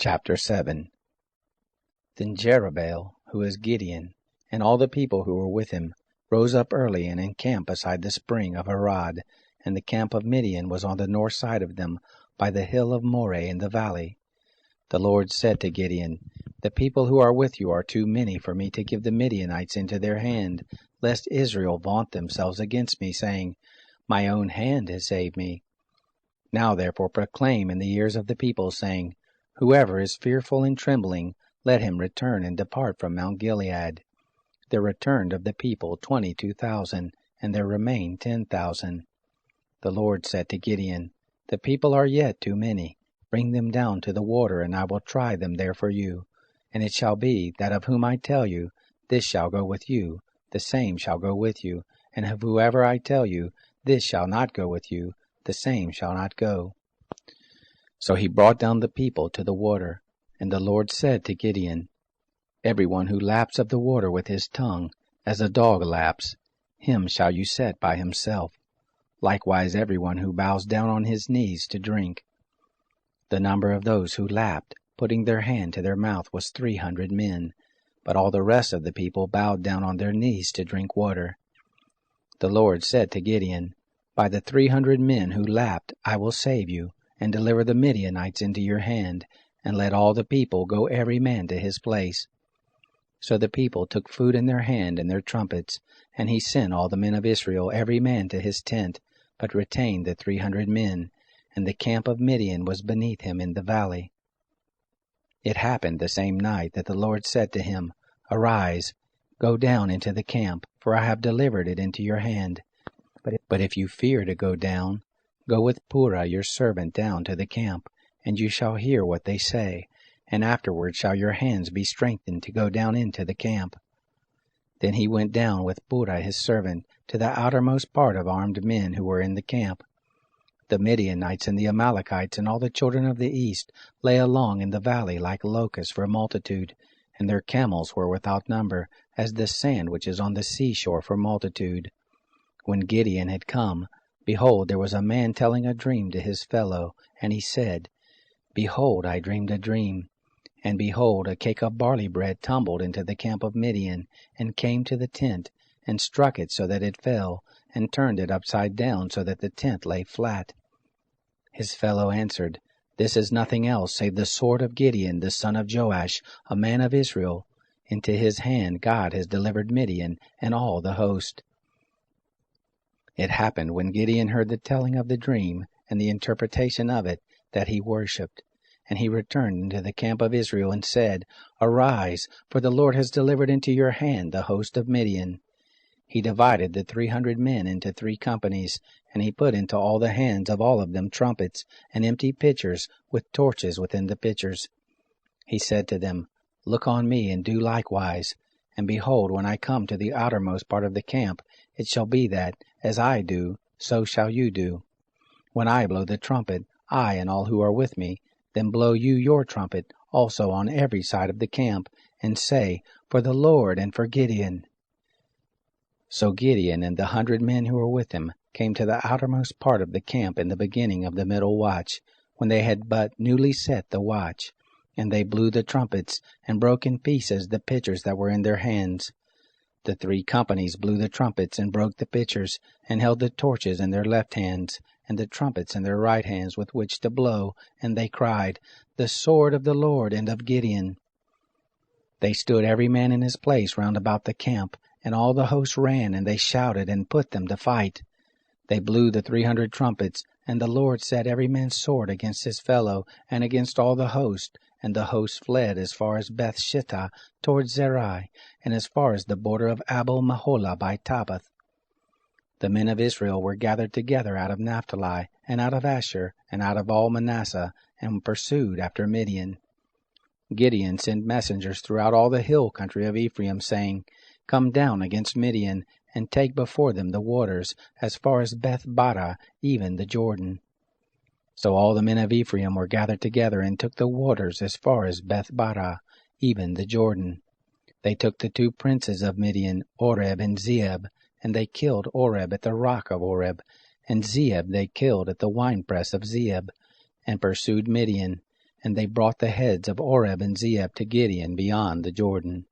Chapter 7. Then Jerubbaal, who is Gideon, and all the people who were with him, rose up early and encamped beside the spring of Harod, and the camp of Midian was on the north side of them, by the hill of Moreh in the valley. The Lord said to Gideon, The people who are with you are too many for me to give the Midianites into their hand, lest Israel vaunt themselves against me, saying, My own hand has saved me. Now therefore proclaim in the ears of the people, saying, Whoever is fearful and trembling, let him return and depart from Mount Gilead. There returned of the people 22,000, and there remained 10,000. The Lord said to Gideon, The people are yet too many. Bring them down to the water, and I will try them there for you. And it shall be, that of whom I tell you, this shall go with you, the same shall go with you. And of whoever I tell you, this shall not go with you, the same shall not go. So he brought down the people to the water, and the Lord said to Gideon, Every one who laps of the water with his tongue, as a dog laps, him shall you set by himself. Likewise every one who bows down on his knees to drink. The number of those who lapped, putting their hand to their mouth, was 300 men, but all the rest of the people bowed down on their knees to drink water. The Lord said to Gideon, By the 300 men who lapped I will save you, and deliver the Midianites into your hand, and let all the people go every man to his place. So the people took food in their hand and their trumpets, and he sent all the men of Israel every man to his tent, but retained the 300 men, and the camp of Midian was beneath him in the valley. It happened the same night that the Lord said to him, Arise, go down into the camp, for I have delivered it into your hand. But if you fear to go down, go with Purah your servant down to the camp, and you shall hear what they say, and afterward shall your hands be strengthened to go down into the camp. Then he went down with Purah his servant to the outermost part of armed men who were in the camp. The Midianites and the Amalekites and all the children of the east lay along in the valley like locusts for multitude, and their camels were without number, as the sand which is on the seashore for multitude. When Gideon had come, behold, there was a man telling a dream to his fellow, and he said, Behold, I dreamed a dream. And behold, a cake of barley bread tumbled into the camp of Midian, and came to the tent, and struck it so that it fell, and turned it upside down so that the tent lay flat. His fellow answered, This is nothing else save the sword of Gideon the son of Joash, a man of Israel. Into his hand God has delivered Midian and all the host. It happened when Gideon heard the telling of the dream and the interpretation of it, that he worshipped. And he returned into the camp of Israel and said, Arise, for the Lord has delivered into your hand the host of Midian. He divided the 300 men into 3 companies, and he put into all the hands of all of them trumpets, and empty pitchers, with torches within the pitchers. He said to them, Look on me, and do likewise. And behold, when I come to the outermost part of the camp, it shall be that, as I do, so shall you do. When I blow the trumpet, I and all who are with me, then blow you your trumpet also on every side of the camp, and say, For the Lord and for Gideon. So Gideon and the 100 men who were with him came to the outermost part of the camp in the beginning of the middle watch, when they had but newly set the watch. And they blew the trumpets, and broke in pieces the pitchers that were in their hands. The 3 companies blew the trumpets, and broke the pitchers, and held the torches in their left hands, and the trumpets in their right hands with which to blow, and they cried, The sword of the Lord and of Gideon. They stood every man in his place round about the camp, and all the host ran, and they shouted, and put them to fight. They blew the 300 trumpets, and the Lord set every man's sword against his fellow, and against all the host, and the host fled as far as Beth-shittah toward Zerai, and as far as the border of Abel-Meholah by Tabbath. The men of Israel were gathered together out of Naphtali, and out of Asher, and out of all Manasseh, and pursued after Midian. Gideon sent messengers throughout all the hill country of Ephraim, saying, Come down against Midian, and take before them the waters, as far as Beth-barah, even the Jordan. So all the men of Ephraim were gathered together, and took the waters as far as Beth-barah, even the Jordan. They took the 2 princes of Midian, Oreb and Zeeb, and they killed Oreb at the rock of Oreb, and Zeeb they killed at the winepress of Zeeb, and pursued Midian, And they brought the heads of Oreb and Zeeb to Gideon beyond the Jordan.